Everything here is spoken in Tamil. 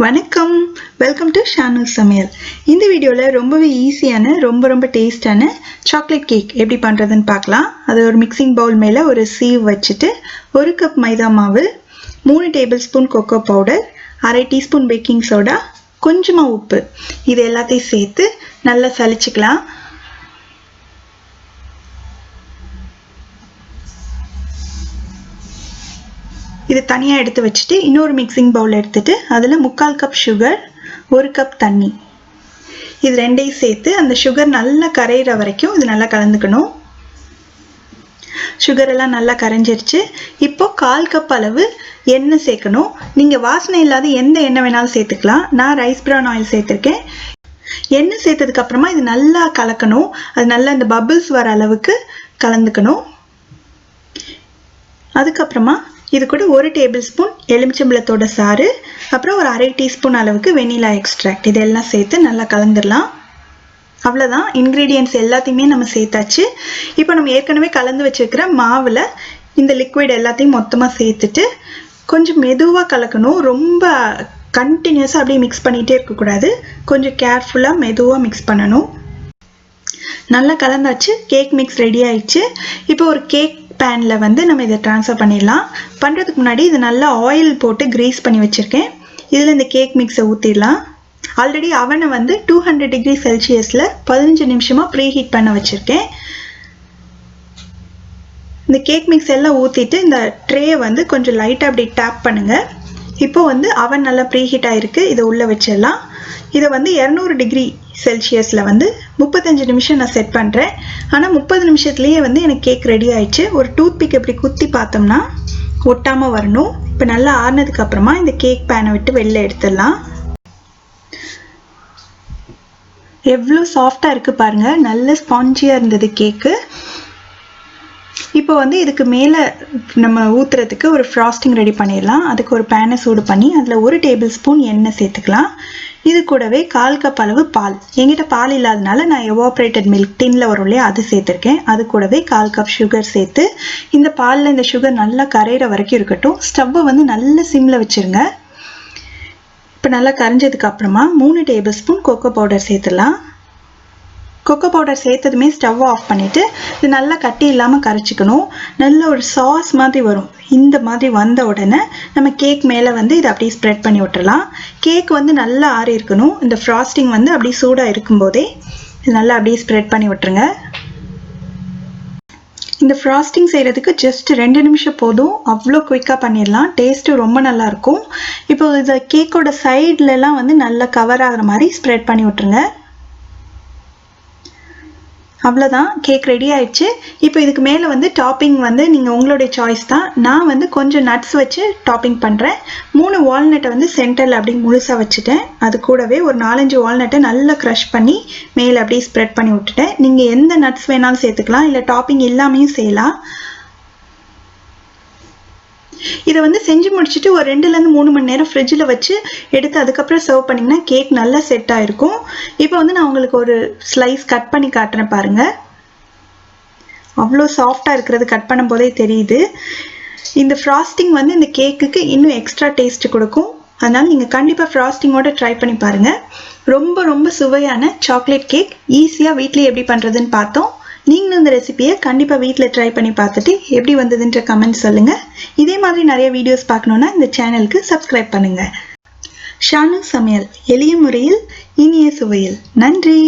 வணக்கம், வெல்கம் டு ஷானு சமையல். இந்த வீடியோவில் ரொம்பவே ஈஸியான ரொம்ப டேஸ்டான சாக்லேட் கேக் எப்படி பண்ணுறதுன்னு பார்க்கலாம். அது ஒரு மிக்சிங் பவுல் மேலே ஒரு சீவ் வச்சுட்டு 1 கப் மைதா மாவு, 3 table spoon cocoa powder, 1/2 teaspoon baking soda, கொஞ்சமாக உப்பு, இது எல்லாத்தையும் சேர்த்து நல்லா சலிச்சுக்கலாம். இது தனியாக எடுத்து வச்சுட்டு இன்னொரு மிக்சிங் பவுல் எடுத்துட்டு அதில் 3/4 கப் சுகர், 1 கப் தண்ணி, இது ரெண்டையும் சேர்த்து அந்த சுகர் நல்லா கரையிற வரைக்கும் இது நல்லா கலந்துக்கணும். சுகர் எல்லாம் நல்லா கரைஞ்சிருச்சு. இப்போ 1/4 கப் அளவு எண்ணெய் சேர்க்கணும். நீங்கள் வாசனை இல்லாத எந்த எண்ணெய் வேணாலும் சேர்த்துக்கலாம். நான் ரைஸ் பிரான் ஆயில் சேர்த்துருக்கேன். எண்ணெய் சேர்த்ததுக்கு அப்புறமா இது நல்லா கலக்கணும். அது நல்லா இந்த பபிள்ஸ் வர அளவுக்கு கலந்துக்கணும். அதுக்கப்புறமா இது கூட 1 டேபிள் ஸ்பூன் எலுமிச்சம்பழத்தோட சாறு, அப்புறம் ஒரு 1/2 டீஸ்பூன் அளவுக்கு வெனிலா எக்ஸ்ட்ராக்ட், இதெல்லாம் சேர்த்து நல்லா கலந்துடலாம். அவ்வளோதான், இன்க்ரீடியன்ட்ஸ் எல்லாத்தையுமே நம்ம சேர்த்தாச்சு. இப்போ நம்ம ஏற்கனவே கலந்து வச்சுருக்கிற மாவில் இந்த லிக்விட் எல்லாத்தையும் மொத்தமாக சேர்த்துட்டு கொஞ்சம் மெதுவாக கலக்கணும். ரொம்ப கண்டினியூஸாக அப்படியே மிக்ஸ் பண்ணிகிட்டே இருக்கக்கூடாது. கொஞ்சம் கேர்ஃபுல்லாக மெதுவாக மிக்ஸ் பண்ணணும். நல்லா கலந்தாச்சு. கேக் மிக்ஸ் ரெடி ஆயிடுச்சு. இப்போ ஒரு கேக் பேனில் வந்து நம்ம இதை ட்ரான்ஸ்ஃபர் பண்ணிடலாம். பண்ணுறதுக்கு முன்னாடி இது நல்லா ஆயில் போட்டு கிரீஸ் பண்ணி வச்சுருக்கேன். இதில் இந்த கேக் மிக்ஸை ஊற்றிடலாம். ஆல்ரெடி அவனை வந்து 200 டிகிரி செல்சியஸில் 15 நிமிஷமாக ப்ரீ ஹீட் பண்ண வச்சுருக்கேன். இந்த கேக் மிக்ஸ் எல்லாம் ஊற்றிட்டு இந்த ட்ரேயை வந்து கொஞ்சம் லைட்டாக அப்படி டேப் பண்ணுங்கள். இப்போ வந்து அவன் நல்லா ப்ரீ ஹீட் ஆகிருக்கு. இதை உள்ளே வச்சிடலாம். இதை வந்து 200 டிகிரி செல்சியஸில் வந்து 35 நிமிஷம் நான் செட் பண்ணுறேன். ஆனால் 30 நிமிஷத்துலேயே வந்து எனக்கு கேக் ரெடி ஆயிடுச்சு. ஒரு டூத் பிக் எப்படி குத்தி பார்த்தோம்னா ஒட்டாமல் வரணும். இப்போ நல்லா ஆறுனதுக்கு அப்புறமா இந்த கேக் பேனை விட்டு வெளில எடுத்துடலாம். எவ்வளோ சாஃப்டாக இருக்குது பாருங்கள். நல்ல ஸ்பாஞ்சியாக இருந்தது கேக்கு. இப்போ வந்து இதுக்கு மேலே நம்ம ஊற்றுறதுக்கு ஒரு ஃப்ராஸ்டிங் ரெடி பண்ணிடலாம். அதுக்கு ஒரு பேனை சூடு பண்ணி அதில் 1 டேபிள் ஸ்பூன் எண்ணெய் சேர்த்துக்கலாம். இது கூடவே 1/4 கப் அளவு பால், எங்கிட்ட பால் இல்லாதனால நான் எவாப்ரேட்டட் மில்க் டின்ல வரும் இல்லையா, அது சேர்த்துருக்கேன். அது கூடவே 1/4 கப் சுகர் சேர்த்து இந்த பாலில் இந்த சுகர் நல்லா கரையிற வரைக்கும் இருக்கட்டும். ஸ்டவ்வை வந்து நல்ல சிம்மில் வச்சுருங்க. இப்போ நல்லா கரைஞ்சதுக்கு அப்புறமா 3 டேபிள் ஸ்பூன் கொக்கோ பவுடர் சேர்த்துடலாம். கொக்கோ பவுடர் சேர்த்ததுமே ஸ்டவ் ஆஃப் பண்ணிவிட்டு இது நல்லா கட்டி இல்லாமல் கரைச்சிக்கணும். நல்ல ஒரு சாஸ் மாதிரி வரும். இந்த மாதிரி வந்த உடனே நம்ம கேக் மேலே வந்து இதை அப்படியே ஸ்ப்ரெட் பண்ணி விட்டுறலாம். கேக் வந்து நல்லா ஆறி இருக்கணும். இந்த ஃப்ராஸ்டிங் வந்து அப்படியே சூடாக இருக்கும்போதே இது நல்லா அப்படியே ஸ்ப்ரெட் பண்ணி விட்டுருங்க. இந்த ஃப்ராஸ்டிங் செய்கிறதுக்கு ஜஸ்ட் 2 நிமிஷம் போதும். அவ்வளோ குயிக்காக பண்ணிடலாம். டேஸ்ட்டு ரொம்ப நல்லாயிருக்கும். இப்போ இதை கேக்கோட சைட்லலாம் வந்து நல்லா கவர் ஆகிற மாதிரி ஸ்ப்ரெட் பண்ணி விட்டுருங்க. அவ்வளோதான், கேக் ரெடி ஆயிடுச்சு. இப்போ இதுக்கு மேலே வந்து டாப்பிங் வந்து நீங்கள் உங்களுடைய சாய்ஸ் தான். நான் வந்து கொஞ்சம் நட்ஸ் வச்சு டாப்பிங் பண்ணுறேன். 3 வால்நட்டை வந்து சென்டரில் அப்படி முழுசாக வச்சுட்டேன். அது கூடவே ஒரு 4-5 வால்நட்டை நல்லா க்ரஷ் பண்ணி மேலே அப்படியே ஸ்ப்ரெட் பண்ணி விட்டுட்டேன். நீங்கள் எந்த நட்ஸ் வேணாலும் சேர்த்துக்கலாம், இல்லை டாப்பிங் இல்லாமையும் செய்யலாம். இதை வந்து செஞ்சு முடிச்சுட்டு ஒரு 2லேருந்து 3 மணி நேரம் ஃப்ரிட்ஜில் வச்சு எடுத்து அதுக்கப்புறம் சர்வ் பண்ணிங்கன்னா கேக் நல்லா செட் ஆகிருக்கும். இப்போ வந்து நான் உங்களுக்கு ஒரு ஸ்லைஸ் கட் பண்ணி காட்டுறேன் பாருங்கள். அவ்வளோ சாஃப்டாக இருக்கிறது கட் பண்ணும் போதே தெரியுது. இந்த ஃப்ராஸ்டிங் வந்து இந்த கேக்குக்கு இன்னும் எக்ஸ்ட்ரா டேஸ்ட் கொடுக்கும். அதனால் நீங்கள் கண்டிப்பாக ஃப்ராஸ்டிங்கோட ட்ரை பண்ணி பாருங்கள். ரொம்ப சுவையான சாக்லேட் கேக் ஈஸியாக வீட்லேயே எப்படி பண்ணுறதுன்னு பார்த்தோம். நீங்களும் இந்த ரெசிபியை கண்டிப்பாக வீட்டில் ட்ரை பண்ணி பார்த்துட்டு எப்படி வந்ததுன்ற கமெண்ட் சொல்லுங்கள். இதே மாதிரி நிறைய வீடியோஸ் பார்க்கணுன்னா இந்த சேனலுக்கு சப்ஸ்கிரைப் பண்ணுங்கள். ஷானு சமையல், எளிய முறையில் இனிய சுவையில். நன்றி.